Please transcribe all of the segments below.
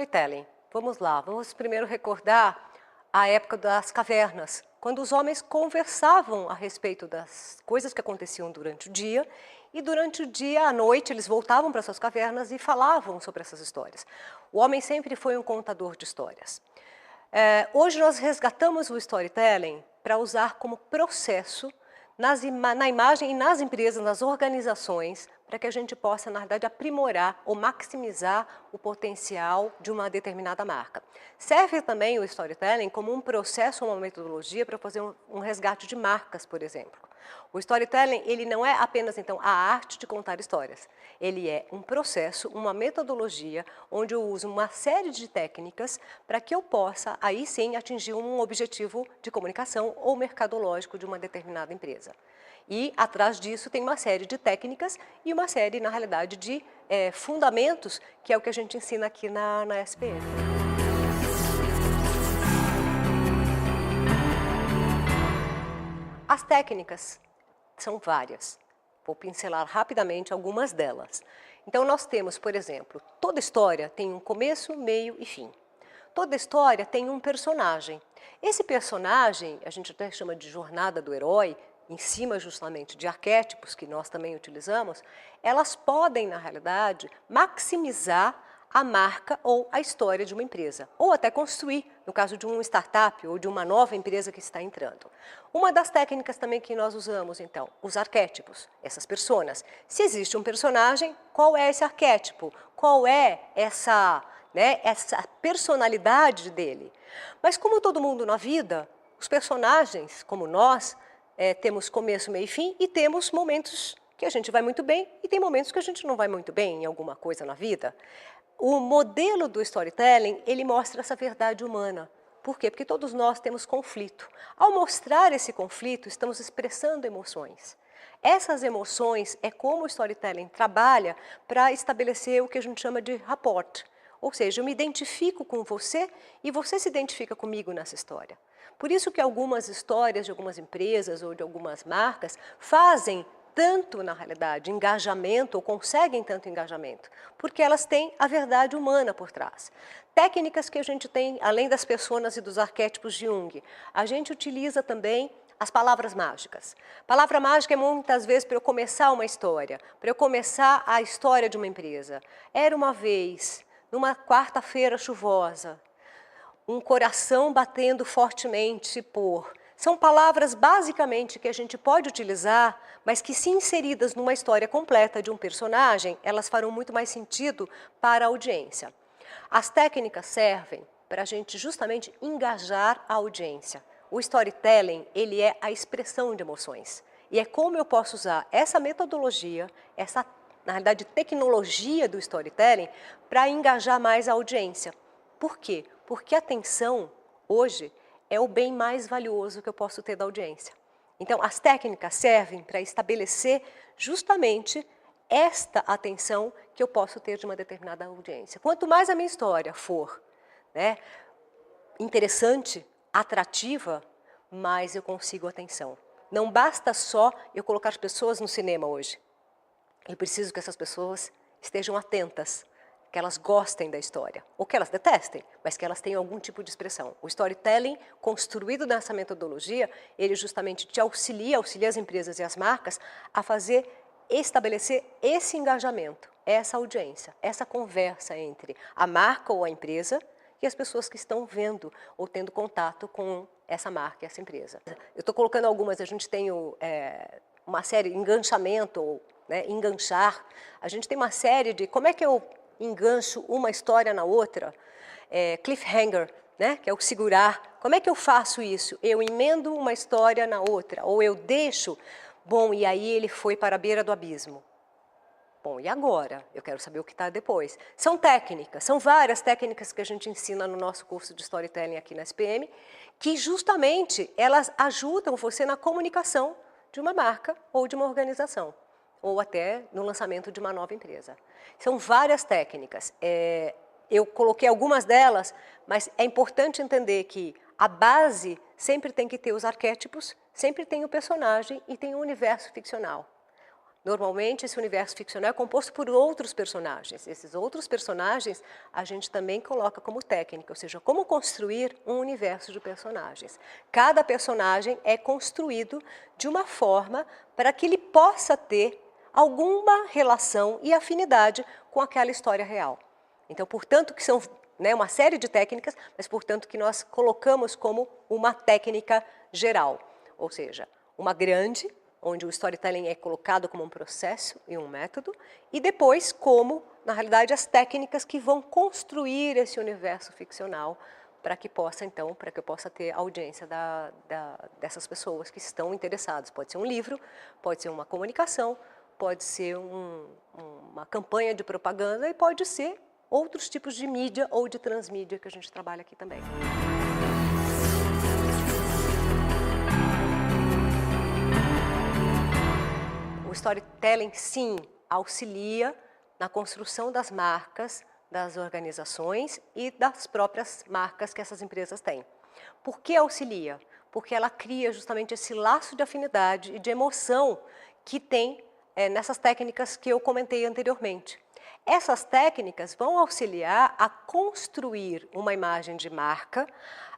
Storytelling. Vamos lá, vamos primeiro recordar a época das cavernas, quando os homens conversavam a respeito das coisas que aconteciam durante o dia, e durante o dia, à noite, eles voltavam para suas cavernas e falavam sobre essas histórias. O homem sempre foi um contador de histórias. Hoje nós resgatamos o storytelling para usar como processo na imagem e nas empresas, nas organizações, para que a gente possa, na verdade, aprimorar ou maximizar o potencial de uma determinada marca. Serve também o storytelling como um processo ou uma metodologia para fazer um resgate de marcas, por exemplo. O storytelling, ele não é apenas, então, a arte de contar histórias. Ele é um processo, uma metodologia, onde eu uso uma série de técnicas para que eu possa, aí sim, atingir um objetivo de comunicação ou mercadológico de uma determinada empresa. E, atrás disso, tem uma série de técnicas e uma série, na realidade, de fundamentos, que é o que a gente ensina aqui na SPM. As técnicas são várias. Vou pincelar rapidamente algumas delas. Então, nós temos, por exemplo, toda história tem um começo, meio e fim. Toda história tem um personagem. Esse personagem, a gente até chama de jornada do herói, em cima justamente de arquétipos que nós também utilizamos, elas podem, na realidade, maximizar a marca ou a história de uma empresa, ou até construir, no caso de uma startup ou de uma nova empresa que está entrando. Uma das técnicas também que nós usamos, então, os arquétipos, essas personas. Se existe um personagem, qual é esse arquétipo? Qual é essa personalidade dele? Mas como todo mundo na vida, os personagens, como nós, temos começo, meio e fim, e temos momentos que a gente vai muito bem e tem momentos que a gente não vai muito bem em alguma coisa na vida. O modelo do storytelling, ele mostra essa verdade humana. Por quê? Porque todos nós temos conflito. Ao mostrar esse conflito, estamos expressando emoções. Essas emoções é como o storytelling trabalha para estabelecer o que a gente chama de rapport. Ou seja, eu me identifico com você e você se identifica comigo nessa história. Por isso que algumas histórias de algumas empresas ou de algumas marcas fazem tanto, na realidade, engajamento, ou conseguem tanto engajamento, porque elas têm a verdade humana por trás. Técnicas que a gente tem, além das personas e dos arquétipos de Jung, a gente utiliza também as palavras mágicas. Palavra mágica é muitas vezes para eu começar uma história, para eu começar a história de uma empresa. Era uma vez, numa quarta-feira chuvosa, um coração batendo fortemente por... São palavras, basicamente, que a gente pode utilizar, mas que, se inseridas numa história completa de um personagem, elas farão muito mais sentido para a audiência. As técnicas servem para a gente justamente engajar a audiência. O storytelling, ele é a expressão de emoções. E é como eu posso usar essa metodologia, essa, na realidade, tecnologia do storytelling, para engajar mais a audiência. Por quê? Porque a atenção, hoje, é o bem mais valioso que eu posso ter da audiência. Então, as técnicas servem para estabelecer justamente esta atenção que eu posso ter de uma determinada audiência. Quanto mais a minha história for interessante, atrativa, mais eu consigo atenção. Não basta só eu colocar as pessoas no cinema hoje. Eu preciso que essas pessoas estejam atentas, que elas gostem da história, ou que elas detestem, mas que elas tenham algum tipo de expressão. O storytelling, construído nessa metodologia, ele justamente te auxilia as empresas e as marcas a estabelecer esse engajamento, essa audiência, essa conversa entre a marca ou a empresa e as pessoas que estão vendo ou tendo contato com essa marca e essa empresa. Eu estou colocando algumas, a gente tem uma série, enganchamento, ou enganchar. A gente tem uma série de como é que eu engancho uma história na outra, cliffhanger, que é o segurar. Como é que eu faço isso? Eu emendo uma história na outra, ou eu deixo, bom, e aí ele foi para a beira do abismo. Bom, e agora? Eu quero saber o que está depois. São técnicas, são várias técnicas que a gente ensina no nosso curso de Storytelling aqui na SPM, que justamente elas ajudam você na comunicação de uma marca ou de uma organização, ou até no lançamento de uma nova empresa. São várias técnicas. Eu coloquei algumas delas, mas é importante entender que a base sempre tem que ter os arquétipos, sempre tem o personagem e tem o universo ficcional. Normalmente, esse universo ficcional é composto por outros personagens. Esses outros personagens a gente também coloca como técnica, ou seja, como construir um universo de personagens. Cada personagem é construído de uma forma para que ele possa ter alguma relação e afinidade com aquela história real. Então, portanto, que são, né, uma série de técnicas, mas, portanto, que nós colocamos como uma técnica geral, ou seja, uma grande, onde o storytelling é colocado como um processo e um método, e depois como, na realidade, as técnicas que vão construir esse universo ficcional para que possa, então, para que eu possa ter audiência dessas pessoas que estão interessadas. Pode ser um livro, pode ser uma comunicação, pode ser uma campanha de propaganda e pode ser outros tipos de mídia ou de transmídia que a gente trabalha aqui também. O storytelling, sim, auxilia na construção das marcas, das organizações e das próprias marcas que essas empresas têm. Por que auxilia? Porque ela cria justamente esse laço de afinidade e de emoção que tem nessas técnicas que eu comentei anteriormente. Essas técnicas vão auxiliar a construir uma imagem de marca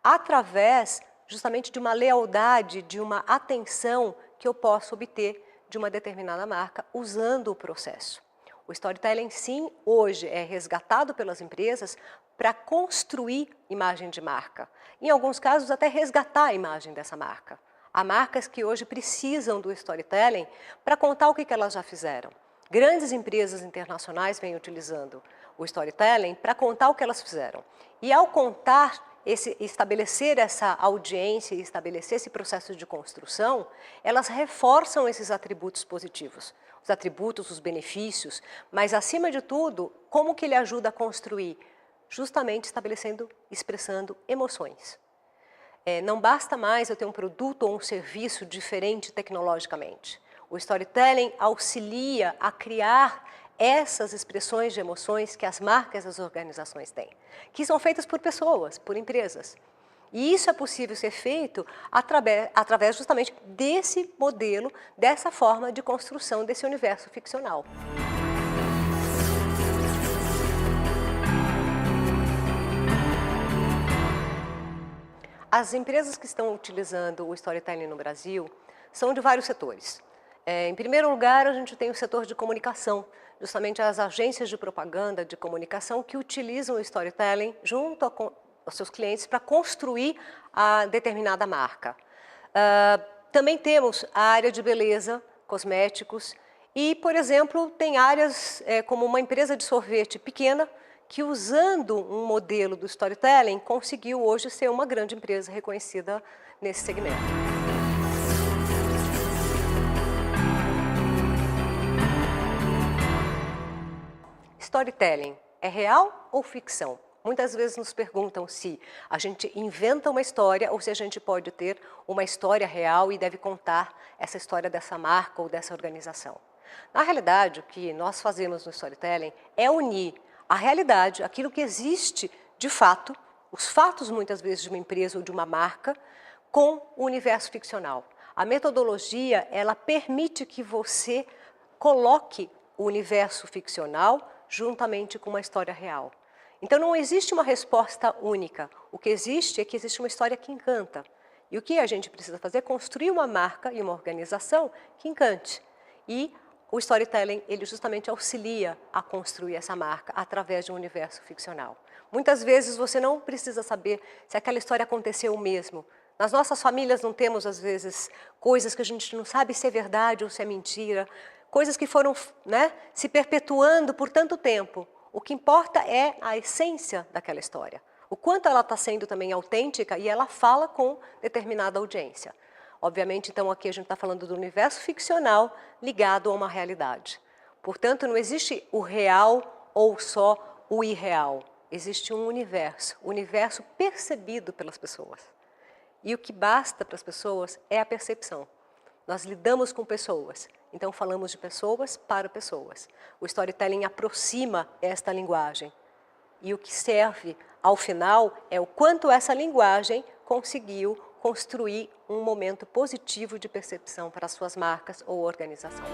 através justamente de uma lealdade, de uma atenção que eu posso obter de uma determinada marca usando o processo. O storytelling, sim, hoje é resgatado pelas empresas para construir imagem de marca. Em alguns casos, até resgatar a imagem dessa marca. Há marcas que hoje precisam do storytelling para contar o que elas já fizeram. Grandes empresas internacionais vêm utilizando o storytelling para contar o que elas fizeram. E ao contar, estabelecer essa audiência e estabelecer esse processo de construção, elas reforçam esses atributos positivos, os atributos, os benefícios, mas acima de tudo, como que ele ajuda a construir? Justamente estabelecendo, expressando emoções. Não basta mais eu ter um produto ou um serviço diferente tecnologicamente. O storytelling auxilia a criar essas expressões de emoções que as marcas e as organizações têm, que são feitas por pessoas, por empresas. E isso é possível ser feito através justamente desse modelo, dessa forma de construção desse universo ficcional. As empresas que estão utilizando o storytelling no Brasil são de vários setores. Em primeiro lugar, a gente tem o setor de comunicação, justamente as agências de propaganda, de comunicação, que utilizam o storytelling junto aos seus clientes para construir a determinada marca. Também temos a área de beleza, cosméticos e, por exemplo, tem áreas como uma empresa de sorvete pequena que, usando um modelo do storytelling, conseguiu hoje ser uma grande empresa reconhecida nesse segmento. Storytelling é real ou ficção? Muitas vezes nos perguntam se a gente inventa uma história ou se a gente pode ter uma história real e deve contar essa história dessa marca ou dessa organização. Na realidade, o que nós fazemos no storytelling é unir a realidade, aquilo que existe de fato, os fatos muitas vezes de uma empresa ou de uma marca, com o universo ficcional. A metodologia, ela permite que você coloque o universo ficcional juntamente com uma história real. Então não existe uma resposta única, o que existe é que existe uma história que encanta. E o que a gente precisa fazer é construir uma marca e uma organização que encante. E o storytelling, ele justamente auxilia a construir essa marca através de um universo ficcional. Muitas vezes você não precisa saber se aquela história aconteceu mesmo. Nas nossas famílias não temos, às vezes, coisas que a gente não sabe se é verdade ou se é mentira, coisas que foram, né, se perpetuando por tanto tempo. O que importa é a essência daquela história, o quanto ela está sendo também autêntica e ela fala com determinada audiência. Obviamente, então, aqui a gente está falando do universo ficcional ligado a uma realidade. Portanto, não existe o real ou só o irreal. Existe um universo percebido pelas pessoas. E o que basta para as pessoas é a percepção. Nós lidamos com pessoas, então falamos de pessoas para pessoas. O storytelling aproxima esta linguagem. E o que serve, ao final, é o quanto essa linguagem conseguiu construir um momento positivo de percepção para as suas marcas ou organização.